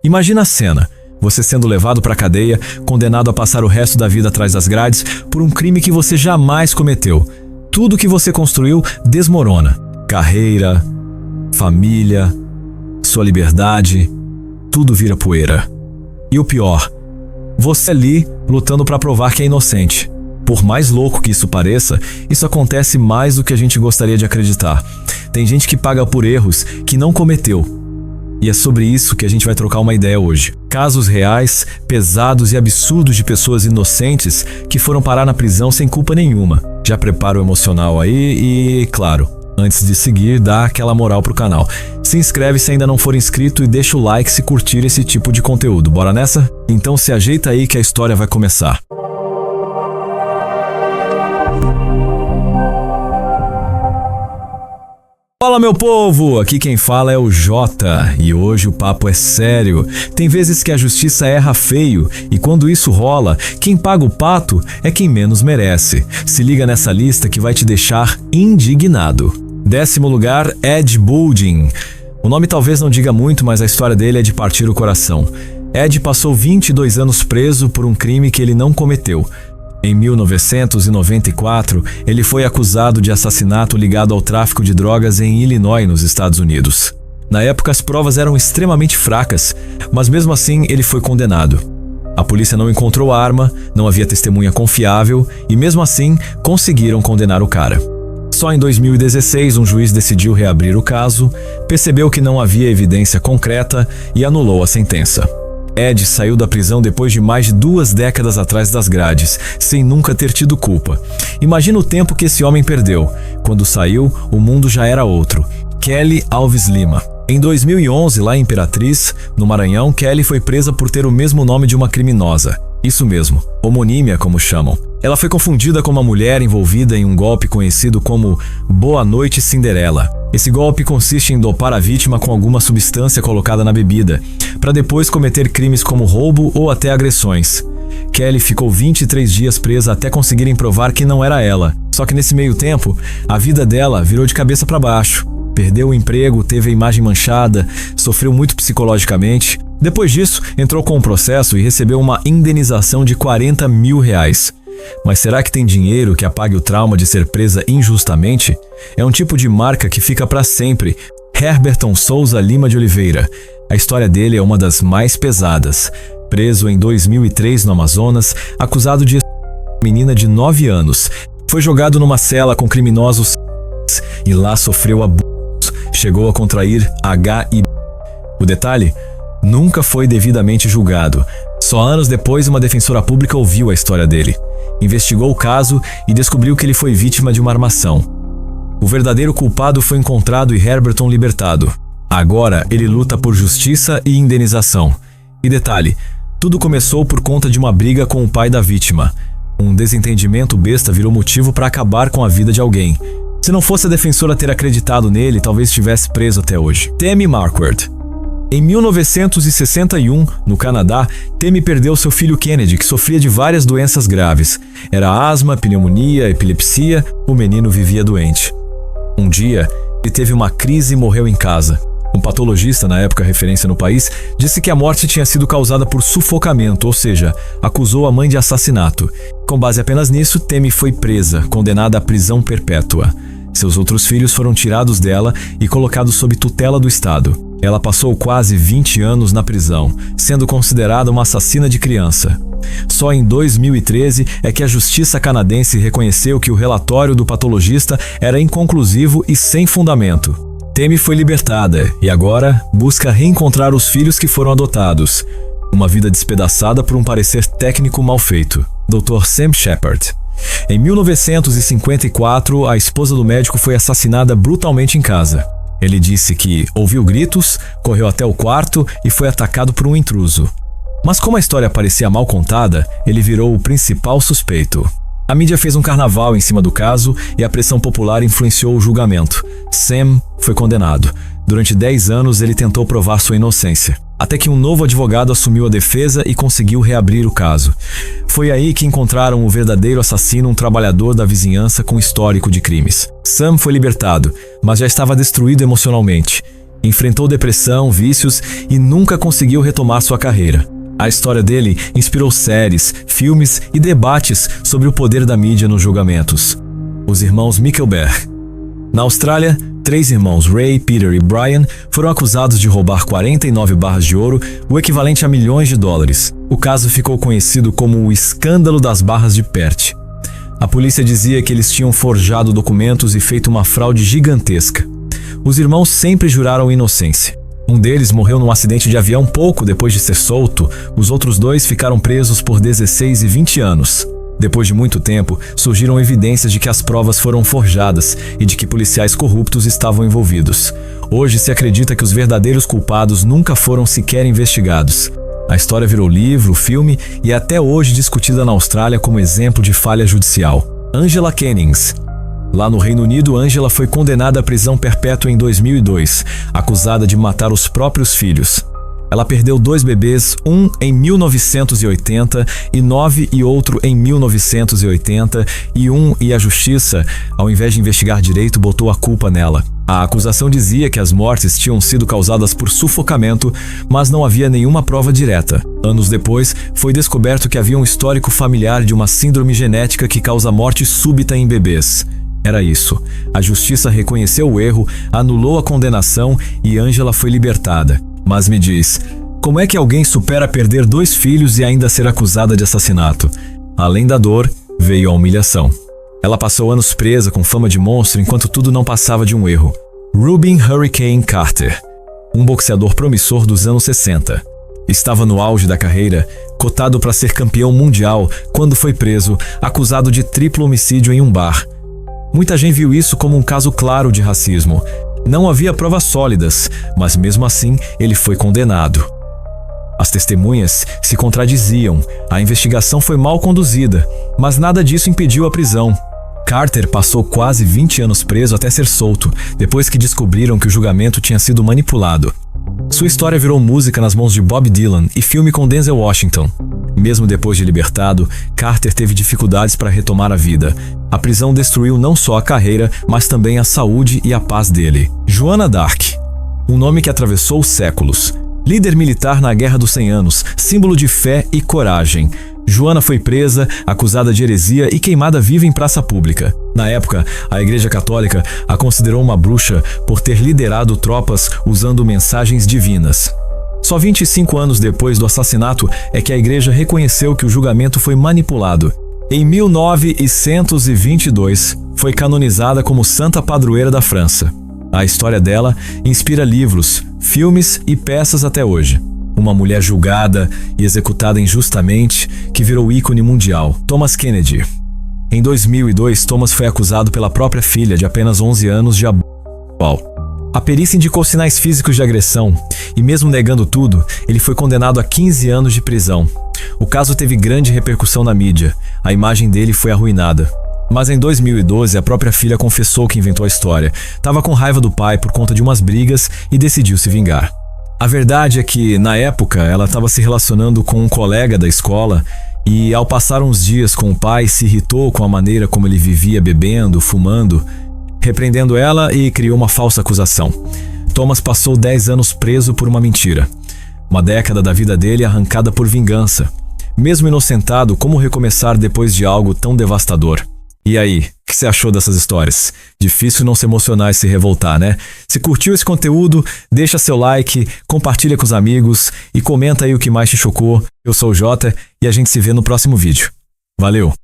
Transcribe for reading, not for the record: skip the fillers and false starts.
Imagina a cena, você sendo levado para a cadeia, condenado a passar o resto da vida atrás das grades por um crime que você jamais cometeu. Tudo que você construiu desmorona. Carreira, família, sua liberdade, tudo vira poeira. E o pior, você ali lutando para provar que é inocente. Por mais louco que isso pareça, isso acontece mais do que a gente gostaria de acreditar. Tem gente que paga por erros que não cometeu. E é sobre isso que a gente vai trocar uma ideia hoje. Casos reais, pesados e absurdos de pessoas inocentes que foram parar na prisão sem culpa nenhuma. Já prepara o emocional aí e, claro, antes de seguir, dá aquela moral pro canal. Se inscreve se ainda não for inscrito e deixa o like se curtir esse tipo de conteúdo. Bora nessa? Então se ajeita aí que a história vai começar. Fala meu povo, aqui quem fala é o Jota e hoje o papo é sério. Tem vezes que a justiça erra feio e quando isso rola, quem paga o pato é quem menos merece. Se liga nessa lista que vai te deixar indignado. 10º lugar, Ed Boldin. O nome talvez não diga muito, mas a história dele é de partir o coração. Ed passou 22 anos preso por um crime que ele não cometeu. Em 1994, ele foi acusado de assassinato ligado ao tráfico de drogas em Illinois, nos Estados Unidos. Na época, as provas eram extremamente fracas, mas mesmo assim ele foi condenado. A polícia não encontrou arma, não havia testemunha confiável e mesmo assim conseguiram condenar o cara. Só em 2016, um juiz decidiu reabrir o caso, percebeu que não havia evidência concreta e anulou a sentença. Ed saiu da prisão depois de mais de 2 décadas atrás das grades, sem nunca ter tido culpa. Imagina o tempo que esse homem perdeu. Quando saiu, o mundo já era outro. Kelly Alves Lima. Em 2011, lá em Imperatriz, no Maranhão, Kelly foi presa por ter o mesmo nome de uma criminosa. Isso mesmo, homonímia como chamam. Ela foi confundida com uma mulher envolvida em um golpe conhecido como Boa Noite Cinderela. Esse golpe consiste em dopar a vítima com alguma substância colocada na bebida, para depois cometer crimes como roubo ou até agressões. Kelly ficou 23 dias presa até conseguirem provar que não era ela. Só que nesse meio tempo, a vida dela virou de cabeça para baixo. Perdeu o emprego, teve a imagem manchada, sofreu muito psicologicamente. Depois disso, entrou com um processo e recebeu uma indenização de R$40 mil. Mas será que tem dinheiro que apague o trauma de ser presa injustamente? É um tipo de marca que fica para sempre. Herberton Souza Lima de Oliveira. A história dele é uma das mais pesadas. Preso em 2003 no Amazonas, acusado de menina de 9 anos. Foi jogado numa cela com criminosos e lá sofreu abuso. Chegou a contrair HIV. O detalhe? Nunca foi devidamente julgado. Só anos depois, uma defensora pública ouviu a história dele. Investigou o caso e descobriu que ele foi vítima de uma armação. O verdadeiro culpado foi encontrado e Herberton libertado. Agora, ele luta por justiça e indenização. E detalhe, tudo começou por conta de uma briga com o pai da vítima. Um desentendimento besta virou motivo para acabar com a vida de alguém. Se não fosse a defensora ter acreditado nele, talvez estivesse preso até hoje. Tammy Marquardt. Em 1961, no Canadá, Tammy perdeu seu filho Kennedy, que sofria de várias doenças graves. Era asma, pneumonia, epilepsia, o menino vivia doente. Um dia, ele teve uma crise e morreu em casa. Um patologista, na época referência no país, disse que a morte tinha sido causada por sufocamento, ou seja, acusou a mãe de assassinato. Com base apenas nisso, Tammy foi presa, condenada à prisão perpétua. Seus outros filhos foram tirados dela e colocados sob tutela do Estado. Ela passou quase 20 anos na prisão, sendo considerada uma assassina de criança. Só em 2013 é que a justiça canadense reconheceu que o relatório do patologista era inconclusivo e sem fundamento. Tammy foi libertada e agora busca reencontrar os filhos que foram adotados. Uma vida despedaçada por um parecer técnico mal feito. Dr. Sam Shepard. Em 1954, a esposa do médico foi assassinada brutalmente em casa. Ele disse que ouviu gritos, correu até o quarto e foi atacado por um intruso. Mas como a história parecia mal contada, ele virou o principal suspeito. A mídia fez um carnaval em cima do caso e a pressão popular influenciou o julgamento. Sam foi condenado. Durante 10 anos ele tentou provar sua inocência, até que um novo advogado assumiu a defesa e conseguiu reabrir o caso. Foi aí que encontraram o verdadeiro assassino, um trabalhador da vizinhança com histórico de crimes. Sam foi libertado, mas já estava destruído emocionalmente. Enfrentou depressão, vícios e nunca conseguiu retomar sua carreira. A história dele inspirou séries, filmes e debates sobre o poder da mídia nos julgamentos. Os irmãos Michelberg. Na Austrália, 3 irmãos, Ray, Peter e Brian, foram acusados de roubar 49 barras de ouro, o equivalente a milhões de dólares. O caso ficou conhecido como o escândalo das barras de Perth. A polícia dizia que eles tinham forjado documentos e feito uma fraude gigantesca. Os irmãos sempre juraram inocência. Um deles morreu num acidente de avião pouco depois de ser solto, os outros 2 ficaram presos por 16 e 20 anos. Depois de muito tempo, surgiram evidências de que as provas foram forjadas e de que policiais corruptos estavam envolvidos. Hoje se acredita que os verdadeiros culpados nunca foram sequer investigados. A história virou livro, filme e é até hoje discutida na Austrália como exemplo de falha judicial. Angela Kennings. Lá no Reino Unido, Angela foi condenada à prisão perpétua em 2002, acusada de matar os próprios filhos. Ela perdeu 2 bebês, um em 1980 e 9 e outro em 1980, e a justiça, ao invés de investigar direito, botou a culpa nela. A acusação dizia que as mortes tinham sido causadas por sufocamento, mas não havia nenhuma prova direta. Anos depois, foi descoberto que havia um histórico familiar de uma síndrome genética que causa morte súbita em bebês. Era isso. A justiça reconheceu o erro, anulou a condenação e Angela foi libertada. Mas me diz, como é que alguém supera perder 2 filhos e ainda ser acusada de assassinato? Além da dor, veio a humilhação. Ela passou anos presa com fama de monstro enquanto tudo não passava de um erro. Rubin Hurricane Carter, um boxeador promissor dos anos 60. Estava no auge da carreira, cotado para ser campeão mundial, quando foi preso, acusado de triplo homicídio em um bar. Muita gente viu isso como um caso claro de racismo. Não havia provas sólidas, mas mesmo assim ele foi condenado. As testemunhas se contradiziam, a investigação foi mal conduzida, mas nada disso impediu a prisão. Carter passou quase 20 anos preso até ser solto, depois que descobriram que o julgamento tinha sido manipulado. Sua história virou música nas mãos de Bob Dylan e filme com Denzel Washington. Mesmo depois de libertado, Carter teve dificuldades para retomar a vida. A prisão destruiu não só a carreira, mas também a saúde e a paz dele. Joana d'Arc, um nome que atravessou séculos. Líder militar na Guerra dos 100 Anos, símbolo de fé e coragem. Joana foi presa, acusada de heresia e queimada viva em praça pública. Na época, a Igreja Católica a considerou uma bruxa por ter liderado tropas usando mensagens divinas. Só 25 anos depois do assassinato é que a igreja reconheceu que o julgamento foi manipulado. Em 1922, foi canonizada como santa padroeira da França. A história dela inspira livros, filmes e peças até hoje. Uma mulher julgada e executada injustamente que virou ícone mundial. Thomas Kennedy. Em 2002, Thomas foi acusado pela própria filha, de apenas 11 anos, de abuso sexual. A perícia indicou sinais físicos de agressão e, mesmo negando tudo, ele foi condenado a 15 anos de prisão. O caso teve grande repercussão na mídia. A imagem dele foi arruinada. Mas em 2012, a própria filha confessou que inventou a história. Estava com raiva do pai por conta de umas brigas e decidiu se vingar. A verdade é que, na época, ela estava se relacionando com um colega da escola e, ao passar uns dias com o pai, se irritou com a maneira como ele vivia bebendo, fumando, repreendendo ela e criou uma falsa acusação. Thomas passou 10 anos preso por uma mentira. Uma década da vida dele arrancada por vingança. Mesmo inocentado, como recomeçar depois de algo tão devastador? E aí, o que você achou dessas histórias? Difícil não se emocionar e se revoltar, né? Se curtiu esse conteúdo, deixa seu like, compartilha com os amigos e comenta aí o que mais te chocou. Eu sou o Jota e a gente se vê no próximo vídeo. Valeu!